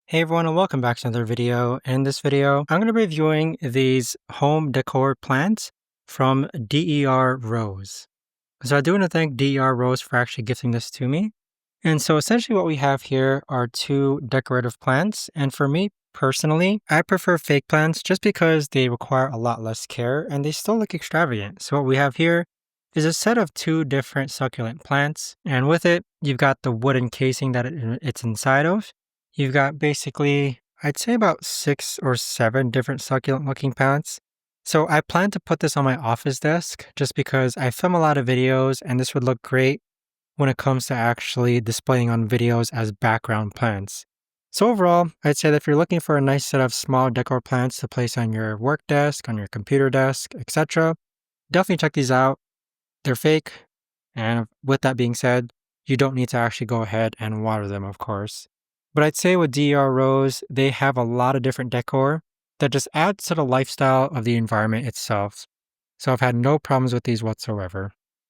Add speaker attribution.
Speaker 1: Hey everyone, and welcome back to another video. In this video, I'm going to be reviewing these home decor plants from DER Rose. So I do want to thank DER Rose for actually gifting this to me. And so essentially what we have here are two decorative plants. And for me personally, I prefer fake plants just because they require a lot less care and they still look extravagant. So what we have here is a set of two different succulent plants. And with it, you've got the wooden casing that it's inside of. You've got basically, I'd say about 6 or 7 different succulent looking plants. So I plan to put this on my office desk just because I film a lot of videos and this would look great when it comes to actually displaying on videos as background plants. So overall, I'd say that if you're looking for a nice set of small decor plants to place on your work desk, on your computer desk, etc., definitely check these out. They're fake. And with that being said, you don't need to actually go ahead and water them, of course. But I'd say with DER Rose, they have a lot of different decor that just adds to the lifestyle of the environment itself. So I've had no problems with these whatsoever.